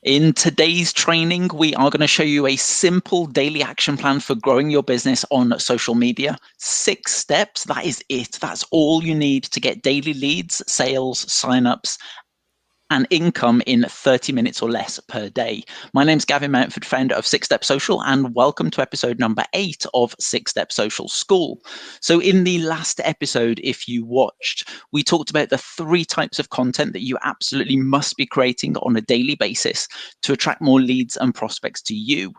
In today's training, we are going to show you a simple daily action plan for growing your business on social media. 6 steps, that is it. That's all you need to get daily leads, sales, signups, and income in 30 minutes or less per day. My name's Gavin Mountford, founder of 6 Step Social, and welcome to episode number 8 of 6 Step Social School. So in the last episode, if you watched, we talked about the 3 types of content that you absolutely must be creating on a daily basis to attract more leads and prospects to you.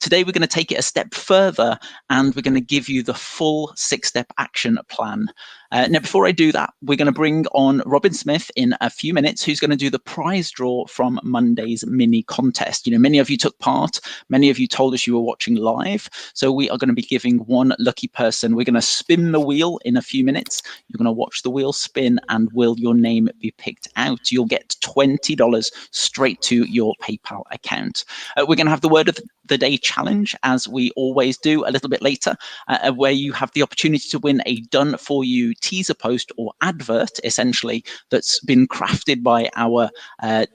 Today, we're going to take it a step further and we're going to give you the full 6-step action plan. Now, before I do that, we're going to bring on Robin Smith in a few minutes, who's going to do the prize draw from Monday's mini contest. You know, many of you took part, many of you told us you were watching live. So we are going to be giving one lucky person. We're going to spin the wheel in a few minutes. You're going to watch the wheel spin and will your name be picked out? You'll get $20 straight to your PayPal account. We're going to have the word of the day challenge, as we always do, a little bit later, where you have the opportunity to win a done for you teaser post or advert, essentially, that's been crafted by our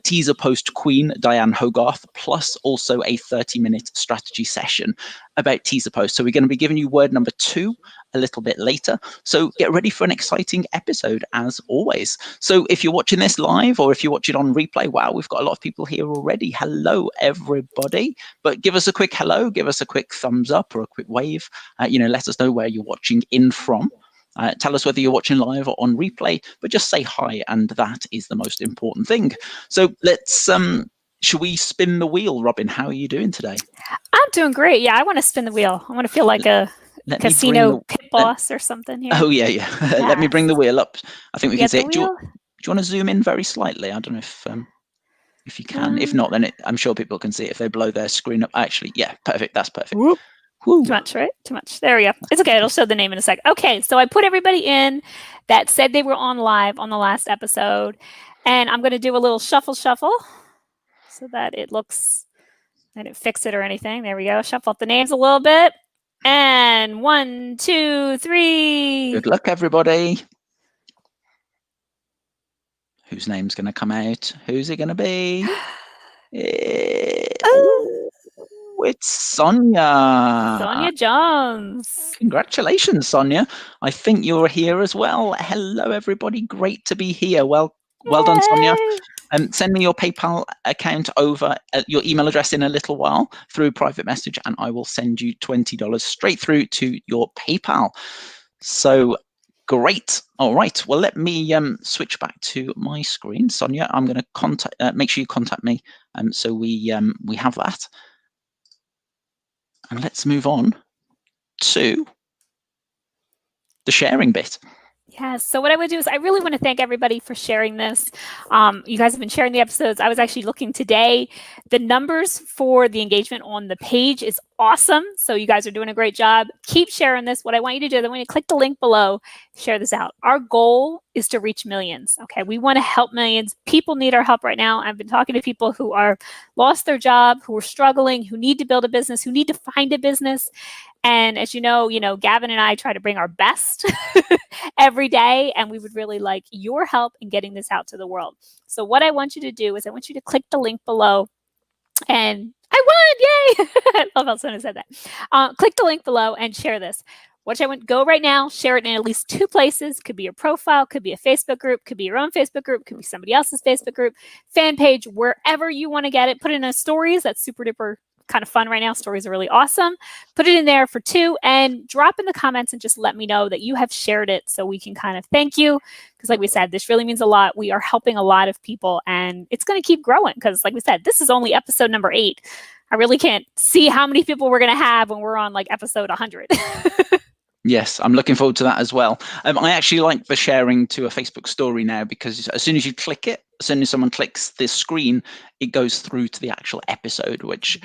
teaser post queen, Diane Hogarth, plus also a 30-minute strategy session about teaser posts. So we're going to be giving you word number 2 a little bit later. So get ready for an exciting episode as always. So if you're watching this live or if you watch it on replay, wow, we've got a lot of people here already. Hello, everybody. But give us a quick hello, give us a quick thumbs up or a quick wave. Let us know where you're watching in from. Tell us whether you're watching live or on replay, but just say hi, and that is the most important thing. So let's should we spin the wheel, Robin? How are you doing today? I'm doing great. Yeah, I want to spin the wheel. I want to feel like a casino pit boss or something here. Oh, yeah. Yes. Let me bring the wheel up. I think we can see it. Do you want to zoom in very slightly? I don't know if you can. If not, then I'm sure people can see it if they blow their screen up. Actually, yeah, perfect. That's perfect. Whoop. Too much, right? Too much. There we go. It's okay. It'll show the name in a sec. Okay, so I put everybody in that said they were on live on the last episode, and I'm going to do a little shuffle so that it looks, I didn't fix it or anything. There we go. Shuffle up the names a little bit. And 1, 2, 3. Good luck, everybody. Whose name's going to come out? Who's it going to be? It's Sonia. Sonia Jones. Congratulations, Sonia. I think you're here as well. Hello, everybody. Great to be here. Well done, Sonia. Send me your PayPal account over your email address in a little while through private message, and I will send you $20 straight through to your PayPal. So great. All right. Well, let me switch back to my screen. Sonia, I'm going to make sure you contact me so we have that. And let's move on to the sharing bit. Yes. So what I would do is I really want to thank everybody for sharing this. You guys have been sharing the episodes. I was actually looking today. The numbers for the engagement on the page is awesome. So you guys are doing a great job. Keep sharing this. What I want you to do is I want you to click the link below, share this out. Our goal is to reach millions. Okay. We want to help millions. People need our help right now. I've been talking to people who are lost their job, who are struggling, who need to build a business, who need to find a business. And as you know, Gavin and I try to bring our best every day, and we would really like your help in getting this out to the world. So what I want you to do is I want you to click the link below, and I won! Yay! I love how someone said that. Click the link below and share this. What I want, go right now, share it in at least 2 places. Could be your profile, could be a Facebook group, could be your own Facebook group, could be somebody else's Facebook group, fan page, wherever you want to get it. Put it in a stories. That's super duper kind of fun right now. Stories are really awesome. Put it in there for 2 and drop in the comments and just let me know that you have shared it so we can kind of thank you. Because like we said, this really means a lot. We are helping a lot of people and it's going to keep growing because like we said, this is only episode number 8. I really can't see how many people we're going to have when we're on like episode 100. Yes, I'm looking forward to that as well. I actually like the sharing to a Facebook story now because as soon as you click it, as soon as someone clicks this screen, it goes through to the actual episode, which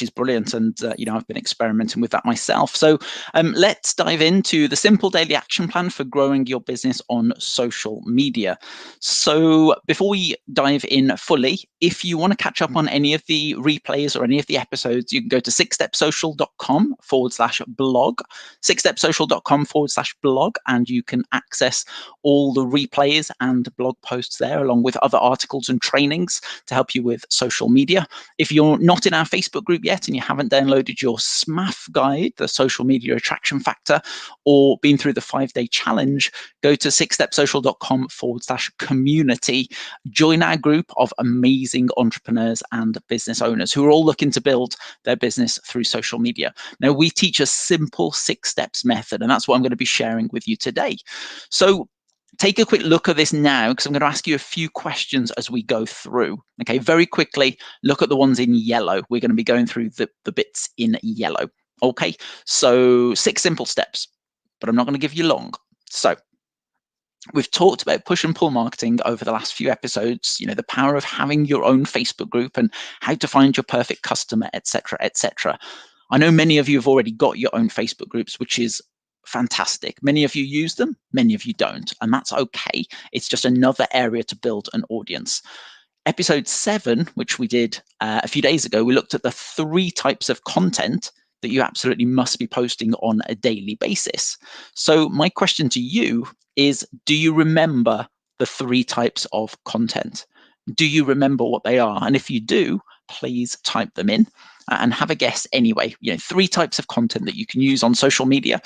is brilliant. And, I've been experimenting with that myself. So let's dive into the simple daily action plan for growing your business on social media. So before we dive in fully, if you want to catch up on any of the replays or any of the episodes, you can go to 6stepsocial.com/blog, 6stepsocial.com/blog, and you can access all the replays and blog posts there along with other other articles and trainings to help you with social media. If you're not in our Facebook group yet and you haven't downloaded your SMAF guide, the social media attraction factor, or been through the 5-day challenge, go to sixstepsocial.com/community. Join our group of amazing entrepreneurs and business owners who are all looking to build their business through social media. Now, we teach a simple 6 steps method, and that's what I'm going to be sharing with you today. So take a quick look at this now, because I'm going to ask you a few questions as we go through. Okay, very quickly, look at the ones in yellow. We're going to be going through the bits in yellow. Okay, so 6 simple steps, but I'm not going to give you long. So we've talked about push and pull marketing over the last few episodes, the power of having your own Facebook group and how to find your perfect customer, etc., etc. I know many of you have already got your own Facebook groups, which is fantastic. Many of you use them, many of you don't, and that's okay. It's just another area to build an audience. Episode 7, which we did a few days ago, we looked at the 3 types of content that you absolutely must be posting on a daily basis. So my question to you is, do you remember the 3 types of content? Do you remember what they are? And if you do, please type them in and have a guess anyway. 3 types of content that you can use on social media.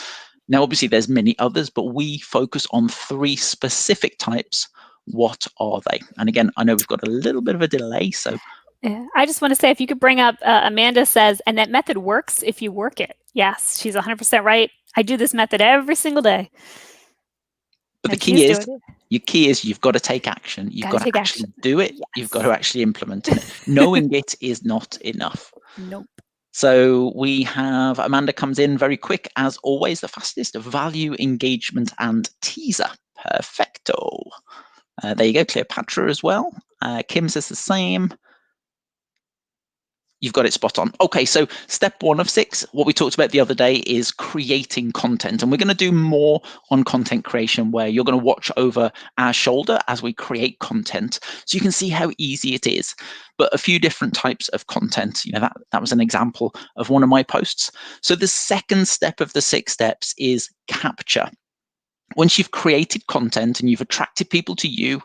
Now, obviously, there's many others, but we focus on 3 specific types. What are they? And again, I know we've got a little bit of a delay, so yeah, I just want to say, if you could bring up, Amanda says, and that method works if you work it. Yes, she's 100% right. I do this method every single day. But the key is, you've got to take action. You've got to actually do it. Yes. You've got to actually implement it. Knowing it is not enough. Nope. So we have Amanda comes in very quick, as always, the fastest. Value, engagement, and teaser. Perfecto. There you go. Cleopatra as well. Kim says the same. You've got it spot on. Okay, so step 1 of 6, what we talked about the other day, is creating content. And we're going to do more on content creation, where you're going to watch over our shoulder as we create content, so you can see how easy it is. But a few different types of content, that was an example of one of my posts. So the second step of the 6 steps is capture. Once you've created content and you've attracted people to you,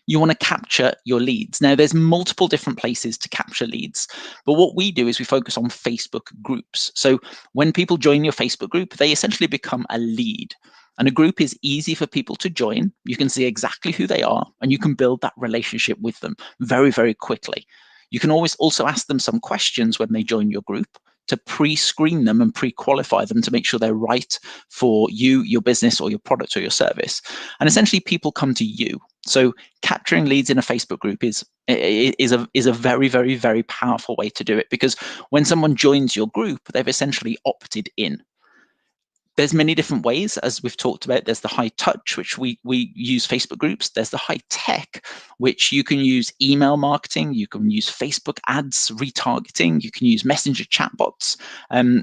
you want to capture your leads. Now, there's multiple different places to capture leads, but what we do is we focus on Facebook groups. So when people join your Facebook group, they essentially become a lead. And a group is easy for people to join. You can see exactly who they are, and you can build that relationship with them very, very quickly. You can always also ask them some questions when they join your group to pre-screen them and pre-qualify them to make sure they're right for you, your business, or your product or your service. And essentially, people come to you. So capturing leads in a Facebook group is a very, very, very powerful way to do it, because when someone joins your group, they've essentially opted in. There's many different ways, as we've talked about. There's the high touch, which we use Facebook groups. There's the high tech, which you can use email marketing. You can use Facebook ads, retargeting. You can use messenger chatbots.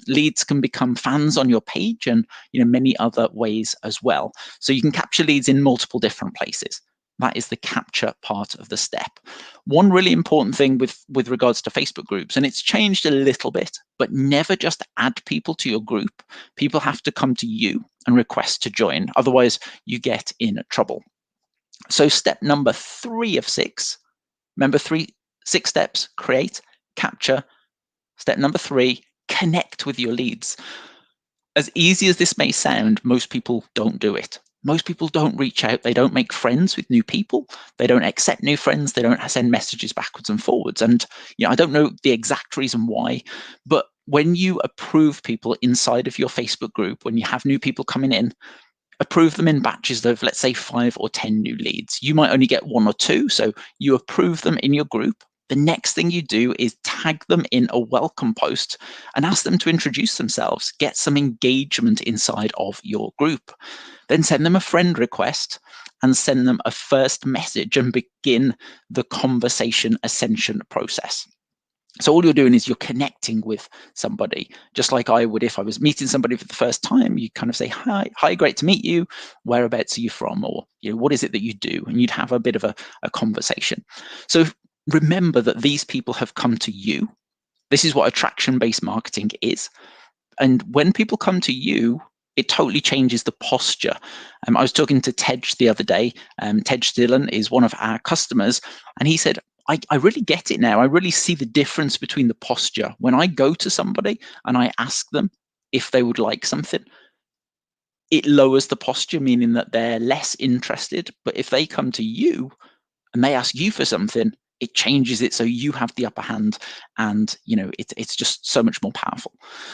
Leads can become fans on your page, and many other ways as well. So you can capture leads in multiple different places. That is the capture part of the step. One really important thing with regards to Facebook groups, and it's changed a little bit, but never just add people to your group. People have to come to you and request to join. Otherwise, you get in trouble. So step number 3 of 6, remember 6 steps: create, capture. Step number 3, connect with your leads. As easy as this may sound, most people don't do it. Most people don't reach out. They don't make friends with new people. They don't accept new friends. They don't send messages backwards and forwards. And I don't know the exact reason why, but when you approve people inside of your Facebook group, when you have new people coming in, approve them in batches of, let's say, 5 or 10 new leads. You might only get 1 or 2, so you approve them in your group. The next thing you do is tag them in a welcome post and ask them to introduce themselves, get some engagement inside of your group. Then send them a friend request and send them a first message and begin the conversation ascension process. So all you're doing is you're connecting with somebody, just like I would if I was meeting somebody for the first time. You kind of say, hi, great to meet you. Whereabouts are you from? Or what is it that you do? And you'd have a bit of a conversation. So remember that these people have come to you. This is what attraction-based marketing is. And when people come to you, it totally changes the posture. I was talking to Tej the other day. Tej Dillon is one of our customers, and he said, I really get it now. I really see the difference between the posture. When I go to somebody and I ask them if they would like something, it lowers the posture, meaning that they're less interested. But if they come to you and they ask you for something, it changes it so you have the upper hand, and it's just so much more powerful.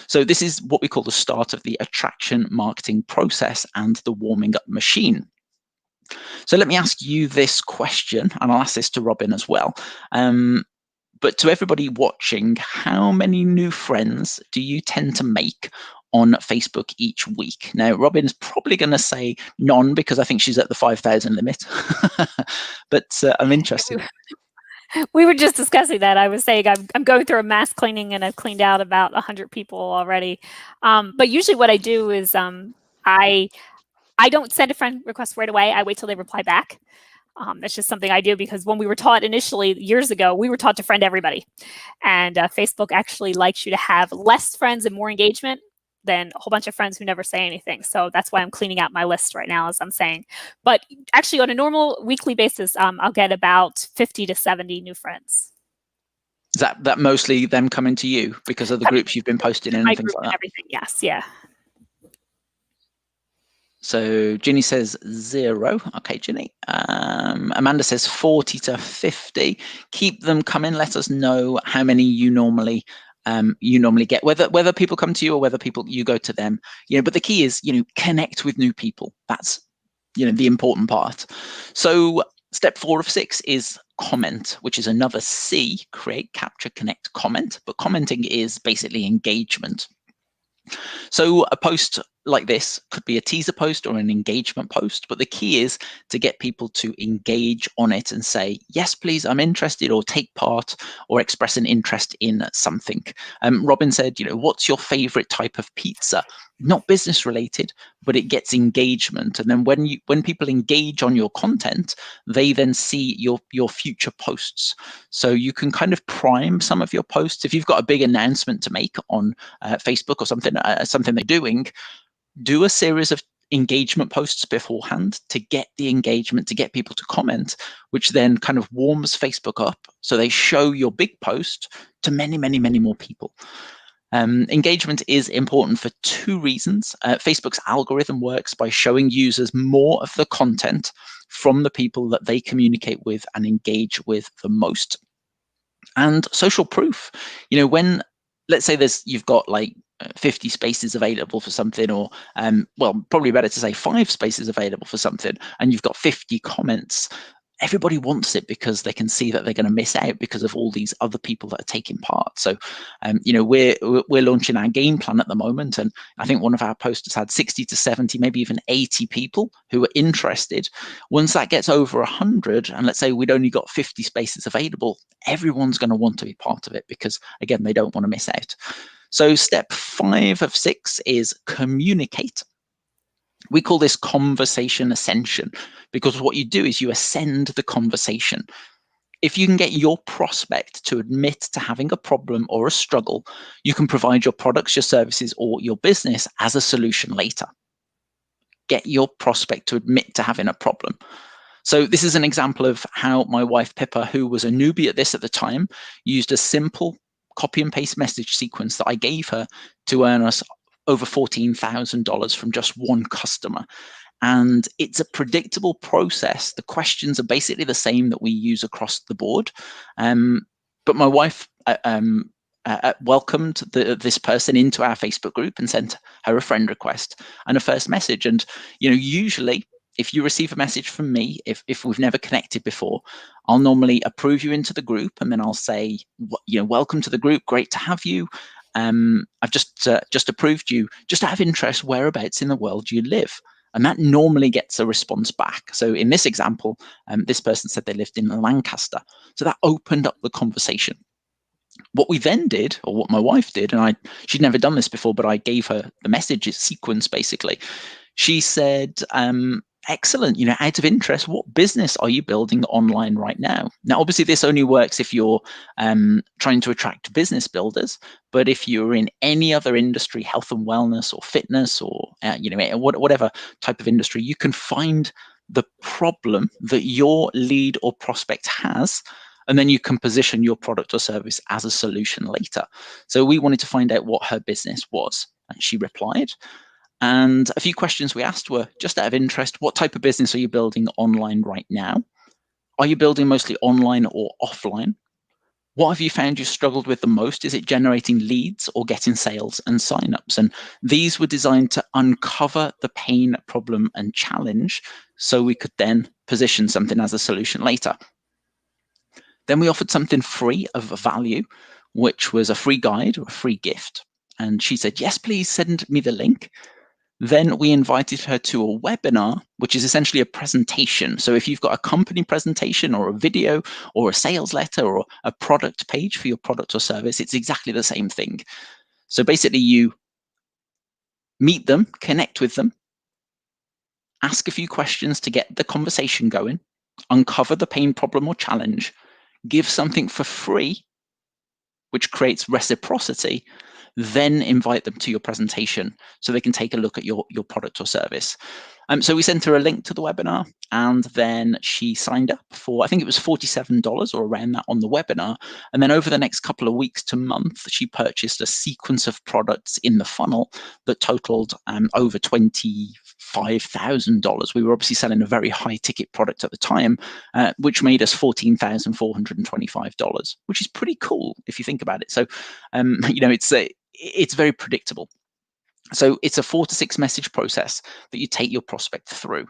So this is what we call the start of the attraction marketing process and the warming up machine. So let me ask you this question, and I'll ask this to Robin as well. But to everybody watching, how many new friends do you tend to make on Facebook each week? Now, Robin's probably going to say none because I think she's at the 5,000 limit. But I'm interested. We were just discussing that. I was saying I'm going through a mass cleaning, and I've cleaned out about 100 people already. But usually what I do is I don't send a friend request right away. I wait till they reply back. That's just something I do because when we were taught initially years ago, we were taught to friend everybody. And Facebook actually likes you to have less friends and more engagement than a whole bunch of friends who never say anything. So that's why I'm cleaning out my list right now, as I'm saying. But actually, on a normal weekly basis, I'll get about 50 to 70 new friends. Is that mostly them coming to you because of the groups you've been posting in and things like that? Everything, yes, yeah. So Ginny says 0. Okay, Ginny. Amanda says 40 to 50. Keep them coming. Let us know how many you normally get, whether people come to you or whether you go to them. But the key is connect with new people. That's the important part. So step 4 of 6 is comment, which is another C: create, capture, connect, comment. But commenting is basically engagement. So a post like this could be a teaser post or an engagement post, but the key is to get people to engage on it and say, yes, please, I'm interested, or take part, or express an interest in something. Robin said, what's your favorite type of pizza? Not business related, but it gets engagement. And then when people engage on your content, they then see your future posts. So you can kind of prime some of your posts. If you've got a big announcement to make on Facebook or something they're doing, do a series of engagement posts beforehand to get the engagement, to get people to comment, which then kind of warms Facebook up. So they show your big post to many, many, many more people. Engagement is important for 2 reasons. Facebook's algorithm works by showing users more of the content from the people that they communicate with and engage with the most. And social proof. When, let's say you've got like 50 spaces available for something, or well, probably better to say 5 spaces available for something, and you've got 50 comments, everybody wants it because they can see that they're going to miss out because of all these other people that are taking part. So we're launching our game plan at the moment, and I think one of our posters had 60 to 70, maybe even 80 people who are interested. Once that gets over 100, and let's say we'd only got 50 spaces available, everyone's going to want to be part of it because, again, they don't want to miss out. So step 5 of 6 is communicate. We call this conversation ascension, because what you do is you ascend the conversation. If you can get your prospect to admit to having a problem or a struggle, you can provide your products, your services, or your business as a solution later. Get your prospect to admit to having a problem. So this is an example of how my wife Pippa, who was a newbie at this at the time, used a simple copy and paste message sequence that I gave her to earn us over $14,000 from just one customer. And it's a predictable process. The questions are basically the same that we use across the board. But my wife welcomed this person into our Facebook group and sent her a friend request and a first message. And usually, if you receive a message from me, if we've never connected before, I'll normally approve you into the group, and then I'll say, welcome to the group, great to have you. I've just approved you. Just out of interest, whereabouts in the world do you live? And that normally gets a response back. So in this example, this person said they lived in Lancaster. So that opened up the conversation. What we then did, or what my wife did, and she'd never done this before, but I gave her the message sequence basically. She said, Excellent. Out of interest, what business are you building online right now? Now, obviously, this only works if you're trying to attract business builders. But if you're in any other industry, health and wellness or fitness or whatever type of industry, you can find the problem that your lead or prospect has, and then you can position your product or service as a solution later. So we wanted to find out what her business was, and she replied. And a few questions we asked were, just out of interest, what type of business are you building online right now? Are you building mostly online or offline? What have you found you struggled with the most? Is it generating leads or getting sales and signups? And these were designed to uncover the pain, problem, and challenge so we could then position something as a solution later. Then we offered something free of value, which was a free guide or a free gift. And she said, yes, please send me the link. Then we invited her to a webinar, which is essentially a presentation. So if you've got a company presentation or a video or a sales letter or a product page for your product or service, it's exactly the same thing. So basically you meet them, connect with them, ask a few questions to get the conversation going, uncover the pain, problem, or challenge, give something for free, which creates reciprocity, then invite them to your presentation so they can take a look at your product or service. So we sent her a link to the webinar, and then she signed up for, I think it was $47 or around that on the webinar. And then over the next couple of weeks to month, she purchased a sequence of products in the funnel that totaled over $25,000. We were obviously selling a very high ticket product at the time, which made us $14,425, which is pretty cool if you think about it. So, it's very predictable. So it's a 4 to 6 message process that you take your prospect through.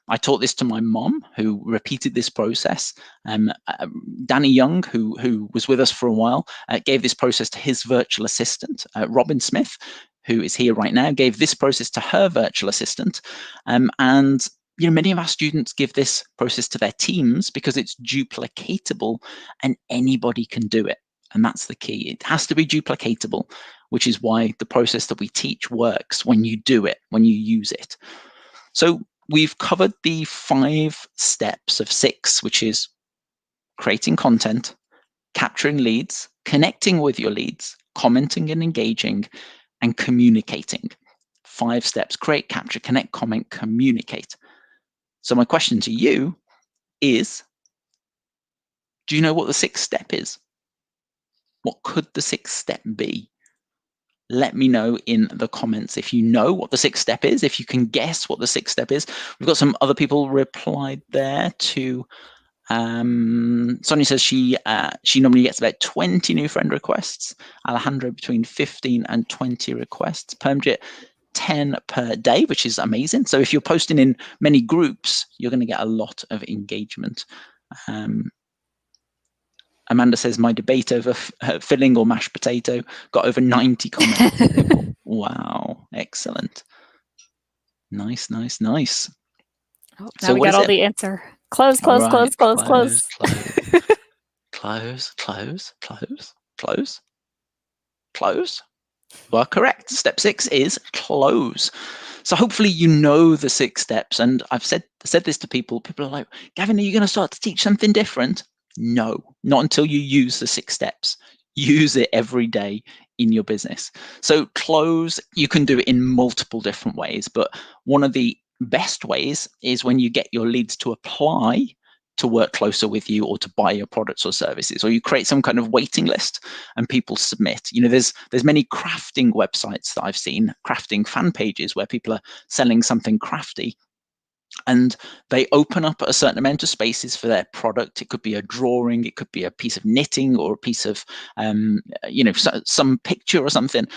I taught this to my mom, who repeated this process. Danny Young, who was with us for a while, gave this process to his virtual assistant. Robin Smith, who is here right now, gave this process to her virtual assistant. And many of our students give this process to their teams because it's duplicatable and anybody can do it. And that's the key. It has to be duplicatable, which is why the process that we teach works when you do it, when you use it. So we've covered the 5 steps of 6, which is creating content, capturing leads, connecting with your leads, commenting and engaging, and communicating. 5 steps: create, capture, connect, comment, communicate. So my question to you is, do you know what the 6th step is? What could the 6th step be? Let me know in the comments if you know what the 6th step is, if you can guess what the 6th step is. We've got some other people replied there to Sonia says she normally gets about 20 new friend requests. Alejandro between 15 and 20 requests. Permjit 10 per day, which is amazing. So if you're posting in many groups, you're going to get a lot of engagement. Amanda says, my debate over filling or mashed potato got over 90 comments. Wow, excellent. Nice, nice, nice. Oh, now so we got all the answer. Close, close, right, close, close, close. Close, close, close, close, close. Well, correct. Step 6 is close. So hopefully you know the 6 steps. And I've said this to people. People are like, Gavin, are you going to start to teach something different? No, not until you use the 6 steps. Use it every day in your business. So close, you can do it in multiple different ways, but one of the best ways is when you get your leads to apply to work closer with you or to buy your products or services, or you create some kind of waiting list and people submit. There's many crafting websites that I've seen, crafting fan pages where people are selling something crafty, and they open up a certain amount of spaces for their product. It could be a drawing, it could be a piece of knitting or a piece of, some picture or something.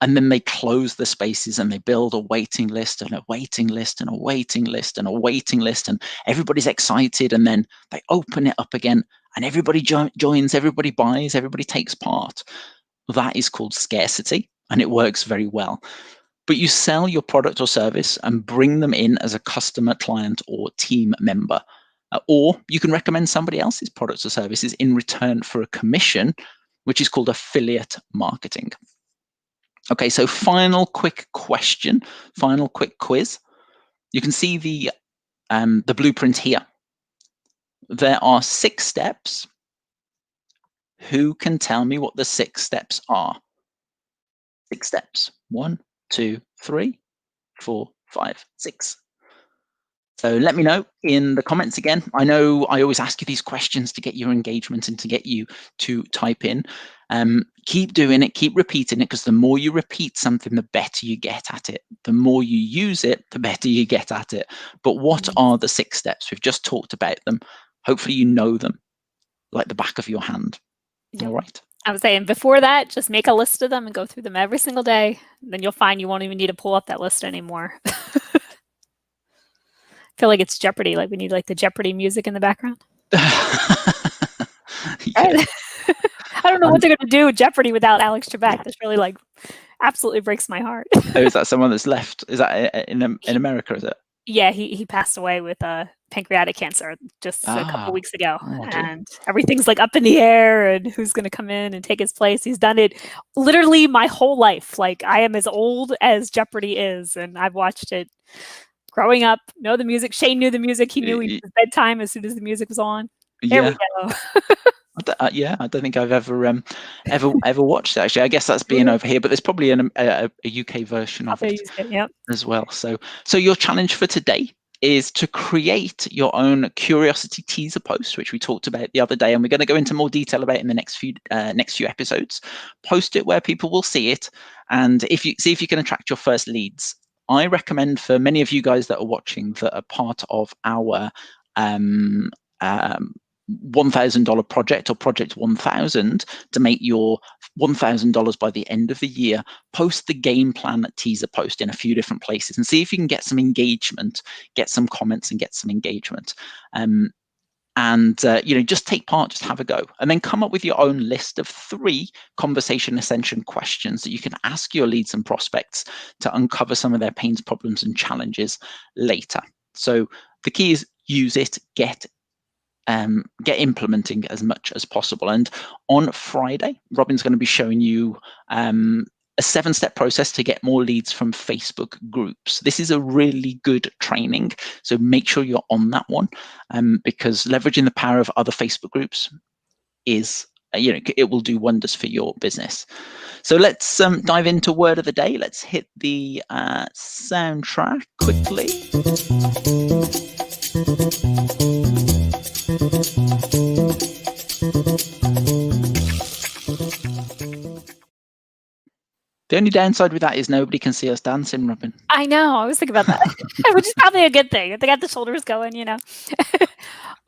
And then they close the spaces and they build a waiting list and a waiting list and a waiting list and a waiting list. And everybody's excited. And then they open it up again and everybody joins, everybody buys, everybody takes part. That is called scarcity, and it works very well. But you sell your product or service and bring them in as a customer, client, or team member. Or you can recommend somebody else's products or services in return for a commission, which is called affiliate marketing. Okay, so final quick question, final quick quiz. You can see the the blueprint here. There are 6 steps. Who can tell me what the 6 steps are? 6 steps. 1, 2, 3, 4, 5, 6. So let me know in the comments again. I know I always ask you these questions to get your engagement and to get you to type in. Keep doing it, keep repeating it, because the more you repeat something, the better you get at it. The more you use it, the better you get at it. But what are the 6 steps? We've just talked about them. Hopefully you know them like the back of your hand. Yep. All right. I was saying before that, just make a list of them and go through them every single day. Then you'll find you won't even need to pull up that list anymore. I feel like it's Jeopardy. Like we need like the Jeopardy music in the background. Yeah. I don't know what they're going to do with Jeopardy without Alex Trebek. This really like absolutely breaks my heart. Oh, is that someone that's left? Is that in America, is it? Yeah, he passed away with pancreatic cancer just a couple weeks ago. And everything's like up in the air and who's going to come in and take his place. He's done it literally my whole life. Like I am as old as Jeopardy is, and I've watched it growing up. Know the music. Shane knew the music. He knew it was bedtime as soon as the music was on. There we go. Yeah, I don't think I've ever watched it, actually. I guess that's being over here, but there's probably a UK version of it as well. So your challenge for today is to create your own curiosity teaser post, which we talked about the other day, and we're going to go into more detail about in the next few episodes. Post it where people will see it, and see if you can attract your first leads. I recommend for many of you guys that are watching that are part of our $1,000 project or project 1000 to make your $1,000 by the end of the year, post the game plan teaser post in a few different places and see if you can get some engagement, get some comments and get some engagement. Just take part, just have a go, and then come up with your own list of 3 conversation ascension questions that you can ask your leads and prospects to uncover some of their pains, problems and challenges later. So the key is use it, get implementing as much as possible. And on Friday, Robin's going to be showing you a 7-step process to get more leads from Facebook groups. This is a really good training, so make sure you're on that one, because leveraging the power of other Facebook groups is, it will do wonders for your business. So let's dive into word of the day. Let's hit the soundtrack quickly. The only downside with that is nobody can see us dancing, Robin. I know. I was thinking about that, which is probably a good thing. They got the shoulders going,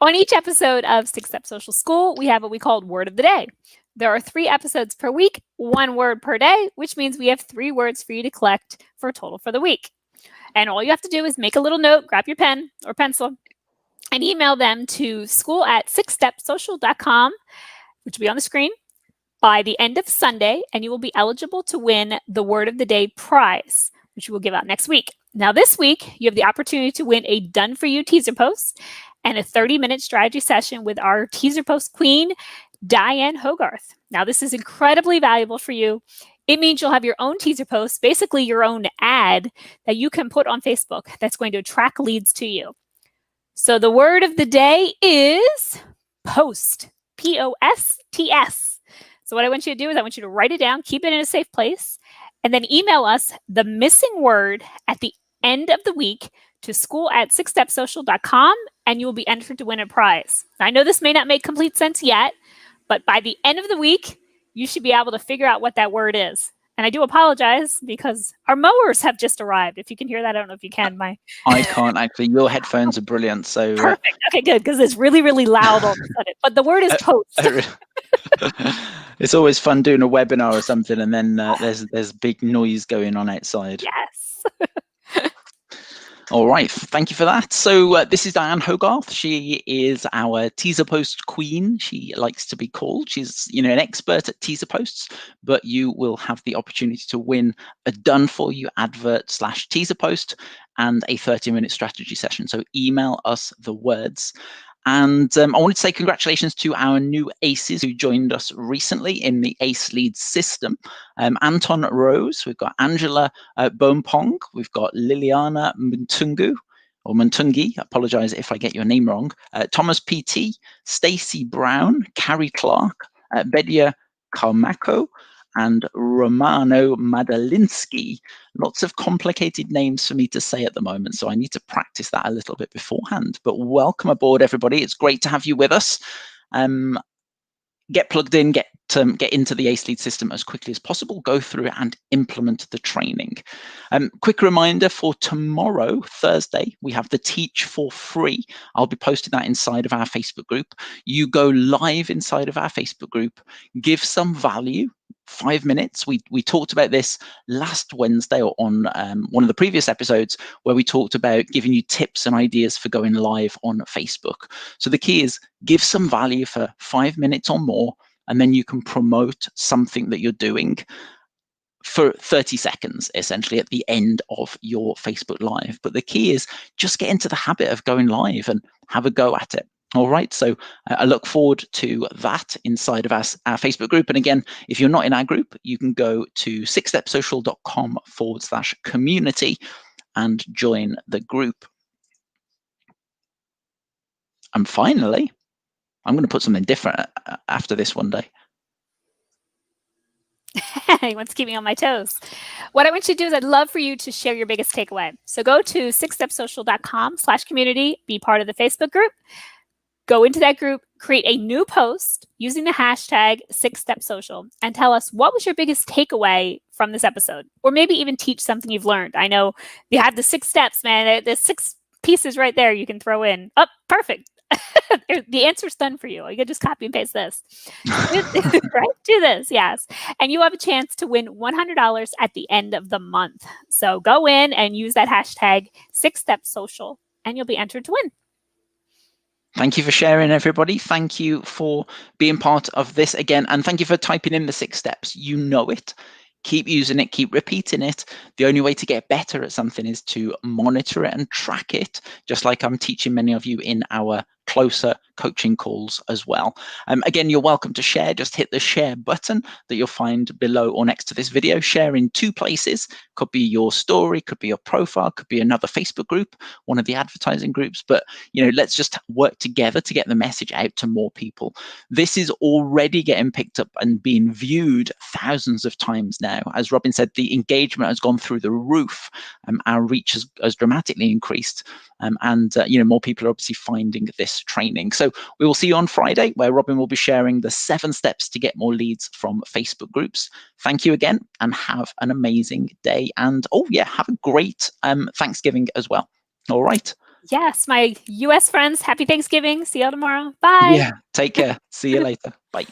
On each episode of 6-Step Social School, we have what we call Word of the Day. There are 3 episodes per week, 1 word per day, which means we have 3 words for you to collect for a total for the week. And all you have to do is make a little note, grab your pen or pencil, and email them to school@sixstepsocial.com, which will be on the screen, by the end of Sunday, and you will be eligible to win the Word of the Day prize, which we will give out next week. Now, this week, you have the opportunity to win a done-for-you teaser post and a 30-minute strategy session with our teaser post queen, Diane Hogarth. Now, this is incredibly valuable for you. It means you'll have your own teaser post, basically your own ad that you can put on Facebook that's going to attract leads to you. So the word of the day is post, P-O-S-T-S. So what I want you to do is I want you to write it down, keep it in a safe place, and then email us the missing word at the end of the week to school@sixstepsocial.com, and you will be entered to win a prize. Now, I know this may not make complete sense yet, but by the end of the week, you should be able to figure out what that word is. And I do apologize because our mowers have just arrived. If you can hear that, I don't know if you can. I can't actually. Your headphones are brilliant. So perfect. Okay, good, because it's really, really loud all of a sudden. But the word is post. It's always fun doing a webinar or something, and then there's big noise going on outside. Yes. All right, thank you for that. So this is Diane Hogarth. She is our teaser post queen. She likes to be called. She's an expert at teaser posts, but you will have the opportunity to win a done for you advert / teaser post and a 30-minute strategy session. So email us the words. And I wanted to say congratulations to our new aces who joined us recently in the ACE Lead system. Anton Rose, we've got Angela Bompong, we've got Liliana Mtungu, or Muntungi, I apologize if I get your name wrong, Thomas PT, Stacey Brown, Carrie Clark, Bedia Carmaco, and Romano Madalinsky. Lots of complicated names for me to say at the moment, so I need to practice that a little bit beforehand. But welcome aboard, everybody. It's great to have you with us. Get plugged in, get into the ACE Lead system as quickly as possible, go through and implement the training. Quick reminder for tomorrow, Thursday, we have the Teach for Free. I'll be posting that inside of our Facebook group. You go live inside of our Facebook group, give some value, 5 minutes. We talked about this last Wednesday or on one of the previous episodes where we talked about giving you tips and ideas for going live on Facebook. So the key is give some value for 5 minutes or more, and then you can promote something that you're doing for 30 seconds, essentially, at the end of your Facebook Live. But the key is just get into the habit of going live and have a go at it. All right, so I look forward to that inside of our Facebook group. And again, if you're not in our group, you can go to sixstepsocial.com/community and join the group. And finally, I'm going to put something different after this one day. He wants to keep me on my toes. What I want you to do is I'd love for you to share your biggest takeaway. So go to sixstepsocial.com/community, be part of the Facebook group. Go into that group, create a new post using the hashtag 6stepsocial, and tell us what was your biggest takeaway from this episode, or maybe even teach something you've learned. I know you have the 6 steps, man. There's 6 pieces right there you can throw in. Oh, perfect. The answer's done for you. You can just copy and paste this. Right? Do this, yes. And you have a chance to win $100 at the end of the month. So go in and use that hashtag 6stepsocial, and you'll be entered to win. Thank you for sharing, everybody. Thank you for being part of this again. And thank you for typing in the 6 steps. You know it. Keep using it. Keep repeating it. The only way to get better at something is to monitor it and track it, just like I'm teaching many of you in our closer coaching calls as well. Again, you're welcome to share. Just hit the share button that you'll find below or next to this video. Share in 2 places. Could be your story, could be your profile, could be another Facebook group, one of the advertising groups. But let's just work together to get the message out to more people. This is already getting picked up and being viewed thousands of times now. As Robin said, the engagement has gone through the roof. Our reach has dramatically increased. And more people are obviously finding this training. So we will see you on Friday, where Robin will be sharing the 7 steps to get more leads from Facebook groups. Thank you again, and have an amazing day. And have a great Thanksgiving as well. All right. Yes, my US friends, happy Thanksgiving. See you all tomorrow. Bye. Yeah, take care. See you later. Bye.